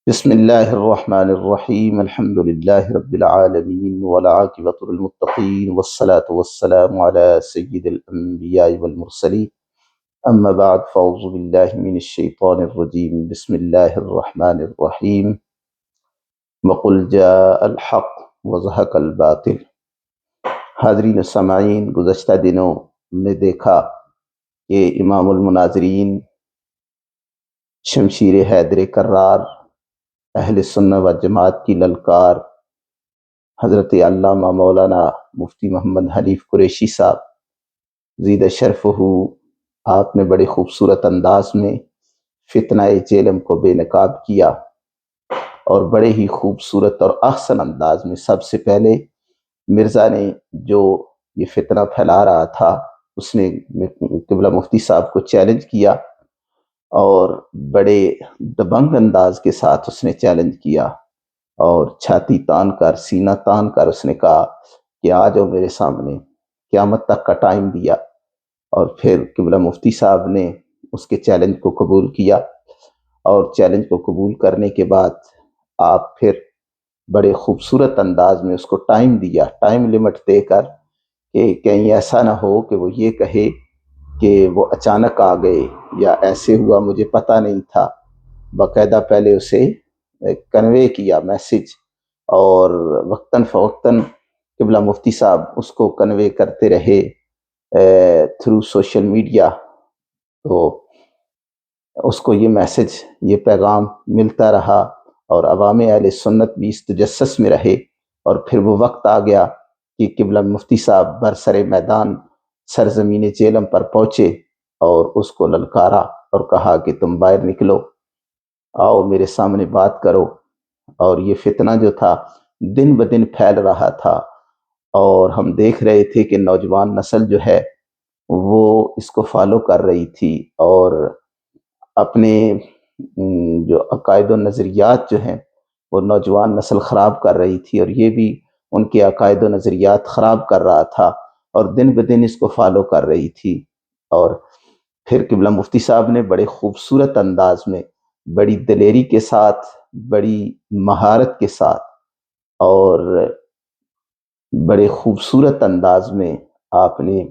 بسم اللہ الرحمن الرحیم الحمد للہ رب العالمین والعاقبۃ للمتقین والصلاة والسلام علی سید الانبیاء والمرسلین اما بعد فاعوذ باللہ من الشیطان الرجیم بسم اللہ الرحمن الرحیم وقل جاء الحق وزهق الباطل۔ حاضرین و سامعین، گزشتہ دنوں ہم نے دیکھا کہ امام المناظرین شمشیر حیدر کرار، اہل سنہ و جماعت کی للکار، حضرت علامہ مولانا مفتی محمد حنیف قریشی صاحب زید شرفہ، آپ نے بڑے خوبصورت انداز میں فتنہ جہلم کو بے نقاب کیا، اور بڑے ہی خوبصورت اور احسن انداز میں سب سے پہلے مرزا نے جو یہ فتنہ پھیلا رہا تھا اس نے قبلہ مفتی صاحب کو چیلنج کیا، اور بڑے دبنگ انداز کے ساتھ اس نے چیلنج کیا، اور چھاتی تان کر، سینہ تان کر اس نے کہا کہ آ جاؤ میرے سامنے، قیامت تک کا ٹائم دیا۔ اور پھر قبلہ مفتی صاحب نے اس کے چیلنج کو قبول کیا، اور چیلنج کو قبول کرنے کے بعد آپ پھر بڑے خوبصورت انداز میں اس کو ٹائم دیا، ٹائم لمٹ دے کر، کہ کہیں ایسا نہ ہو کہ وہ یہ کہے کہ وہ اچانک آ گئے یا ایسے ہوا مجھے پتہ نہیں تھا۔ باقاعدہ پہلے اسے کنوے کیا میسج، اور وقتاً فوقتاً قبلہ مفتی صاحب اس کو کنوے کرتے رہے تھرو سوشل میڈیا، تو اس کو یہ میسج، یہ پیغام ملتا رہا، اور عوام اہل سنت بھی اس تجسس میں رہے۔ اور پھر وہ وقت آ گیا کہ قبلہ مفتی صاحب برسر میدان سرزمین جہلم پر پہنچے، اور اس کو للکارا اور کہا کہ تم باہر نکلو، آؤ میرے سامنے بات کرو۔ اور یہ فتنہ جو تھا دن بدن پھیل رہا تھا، اور ہم دیکھ رہے تھے کہ نوجوان نسل جو ہے وہ اس کو فالو کر رہی تھی، اور اپنے جو عقائد و نظریات جو ہیں وہ نوجوان نسل خراب کر رہی تھی، اور یہ بھی ان کے عقائد و نظریات خراب کر رہا تھا، اور دن بدن اس کو فالو کر رہی تھی۔ اور پھر قبلہ مفتی صاحب نے بڑے خوبصورت انداز میں، بڑی دلیری کے ساتھ، بڑی مہارت کے ساتھ، اور بڑے خوبصورت انداز میں آپ نے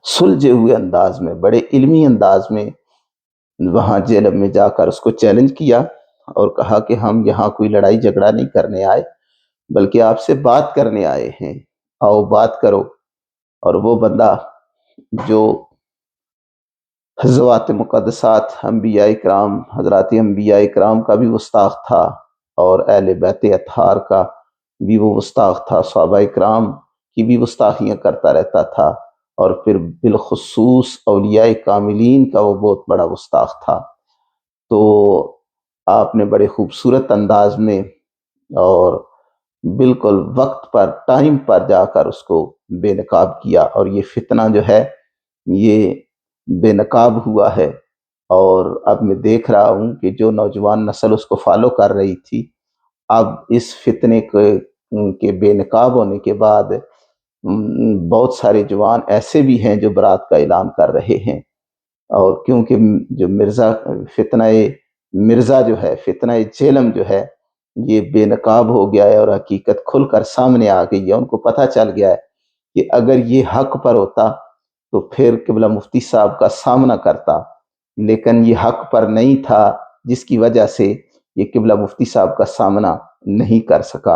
سلجھے ہوئے انداز میں، بڑے علمی انداز میں وہاں جہلم میں جا کر اس کو چیلنج کیا، اور کہا کہ ہم یہاں کوئی لڑائی جھگڑا نہیں کرنے آئے، بلکہ آپ سے بات کرنے آئے ہیں، آؤ بات کرو۔ اور وہ بندہ جو ذوات مقدسات انبیاء کرام، حضرات انبیاء کرام کا بھی گستاخ تھا، اور اہل بیت اطہار کا بھی وہ گستاخ تھا، صحابہ کرام کی بھی گستاخیاں کرتا رہتا تھا، اور پھر بالخصوص اولیاء کاملین کا وہ بہت بڑا گستاخ تھا۔ تو آپ نے بڑے خوبصورت انداز میں اور بالکل وقت پر، ٹائم پر جا کر اس کو بے نقاب کیا، اور یہ فتنہ جو ہے یہ بے نقاب ہوا ہے۔ اور اب میں دیکھ رہا ہوں کہ جو نوجوان نسل اس کو فالو کر رہی تھی، اب اس فتنے کے بے نقاب ہونے کے بعد بہت سارے جوان ایسے بھی ہیں جو برات کا اعلان کر رہے ہیں، اور کیونکہ جو فتنہ مرزا جو ہے، فتنہ جہلم جو ہے یہ بے نقاب ہو گیا ہے، اور حقیقت کھل کر سامنے آ گئی ہے۔ ان کو پتہ چل گیا ہے کہ اگر یہ حق پر ہوتا تو پھر قبلہ مفتی صاحب کا سامنا کرتا، لیکن یہ حق پر نہیں تھا، جس کی وجہ سے یہ قبلہ مفتی صاحب کا سامنا نہیں کر سکا۔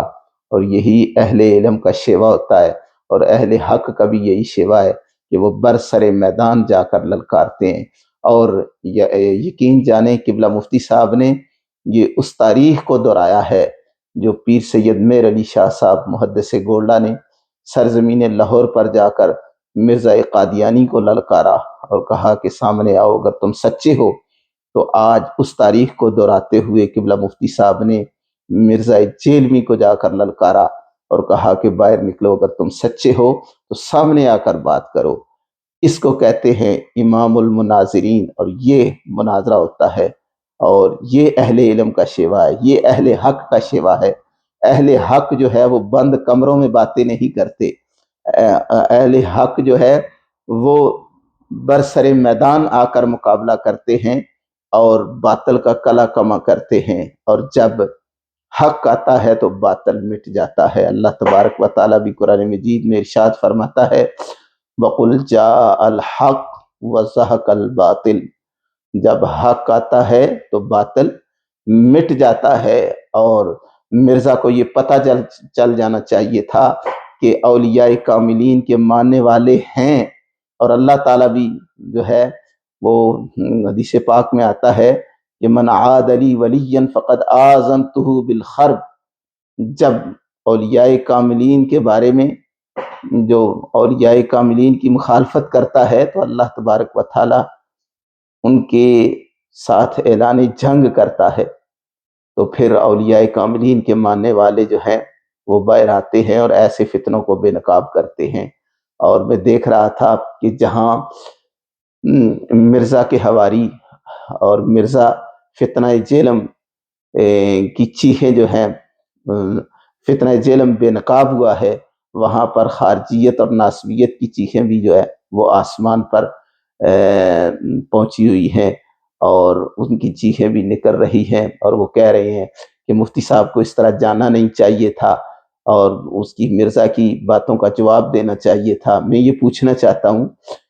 اور یہی اہل علم کا شیوا ہوتا ہے، اور اہل حق کا بھی یہی شیوا ہے کہ وہ برسر میدان جا کر للکارتے ہیں۔ اور یقین جانیں قبلہ مفتی صاحب نے یہ اس تاریخ کو دہرایا ہے جو پیر سید مہر علی شاہ صاحب محدث گولڈا نے سرزمین لاہور پر جا کر مرزا قادیانی کو للکارا، اور کہا کہ سامنے آؤ، اگر تم سچے ہو۔ تو آج اس تاریخ کو دہراتے ہوئے قبلہ مفتی صاحب نے مرزا جہلمی کو جا کر للکارا، اور کہا کہ باہر نکلو، اگر تم سچے ہو تو سامنے آ کر بات کرو۔ اس کو کہتے ہیں امام المناظرین، اور یہ مناظرہ ہوتا ہے، اور یہ اہل علم کا شیوا ہے، یہ اہل حق کا شیوا ہے۔ اہل حق جو ہے وہ بند کمروں میں باتیں نہیں کرتے، اہل حق جو ہے وہ برسر میدان آ کر مقابلہ کرتے ہیں، اور باطل کا کلا کما کرتے ہیں، اور جب حق آتا ہے تو باطل مٹ جاتا ہے۔ اللہ تبارک و تعالیٰ بھی قرآن مجید میں ارشاد فرماتا ہے وَقُلْ جَاءَ الْحَقُّ وَزَهَقَ الْبَاطِلُ، جب حق آتا ہے تو باطل مٹ جاتا ہے۔ اور مرزا کو یہ پتہ چل جانا چاہیے تھا کہ اولیاء کاملین کے ماننے والے ہیں، اور اللہ تعالیٰ بھی جو ہے وہ حدیث پاک میں آتا ہے کہ من عاد لی ولیا فقد آذنتہ بالحرب، جب اولیاء کاملین کے بارے میں جو اولیاء کاملین کی مخالفت کرتا ہے تو اللہ تبارک و تعالیٰ ان کے ساتھ اعلان جنگ کرتا ہے۔ تو پھر اولیاء کاملین کے ماننے والے جو ہیں وہ باہر آتے ہیں اور ایسے فتنوں کو بے نقاب کرتے ہیں۔ اور میں دیکھ رہا تھا کہ جہاں مرزا کے حواری اور مرزا فتنہ جیلم کی چیخیں جو ہیں، فتنہ جیلم بے نقاب ہوا ہے، وہاں پر خارجیت اور ناسبیت کی چیخیں بھی جو ہے وہ آسمان پر پہنچی ہوئی ہیں، اور ان کی چیخیں بھی نکل رہی ہیں، اور وہ کہہ رہے ہیں کہ مفتی صاحب کو اس طرح جانا نہیں چاہیے تھا اور اس کی مرزا کی باتوں کا جواب دینا چاہیے تھا۔ میں یہ پوچھنا چاہتا ہوں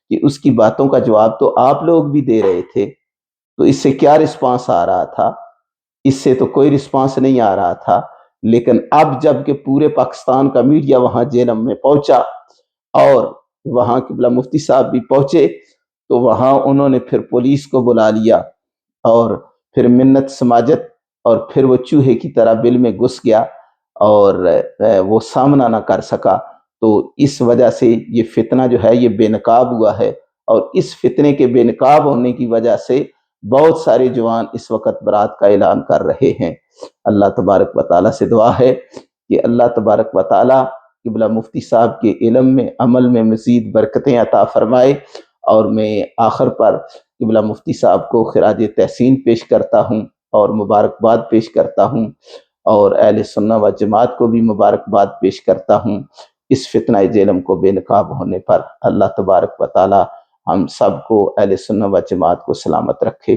کہ اس کی باتوں کا جواب تو آپ لوگ بھی دے رہے تھے، تو اس سے کیا رسپانس آ رہا تھا؟ اس سے تو کوئی رسپانس نہیں آ رہا تھا۔ لیکن اب جب کہ پورے پاکستان کا میڈیا وہاں جیلم میں پہنچا اور وہاں قبلہ مفتی صاحب بھی پہنچے، تو وہاں انہوں نے پھر پولیس کو بلا لیا اور پھر منت سماجت، اور پھر وہ چوہے کی طرح بل میں گھس گیا اور وہ سامنا نہ کر سکا۔ تو اس وجہ سے یہ فتنہ جو ہے یہ بے نقاب ہوا ہے، اور اس فتنے کے بے نقاب ہونے کی وجہ سے بہت سارے جوان اس وقت برات کا اعلان کر رہے ہیں۔ اللہ تبارک و تعالیٰ سے دعا ہے کہ اللہ تبارک و تعالیٰ قبلہ مفتی صاحب کے علم میں عمل میں مزید برکتیں عطا فرمائے۔ اور میں آخر پر قبلہ مفتی صاحب کو خراج تحسین پیش کرتا ہوں اور مبارکباد پیش کرتا ہوں، اور اہل سنہ و جماعت کو بھی مبارکباد پیش کرتا ہوں اس فتنہ جیلم کو بے نقاب ہونے پر۔ اللہ تبارک و تعالیٰ ہم سب کو اہل سنہ و جماعت کو سلامت رکھے۔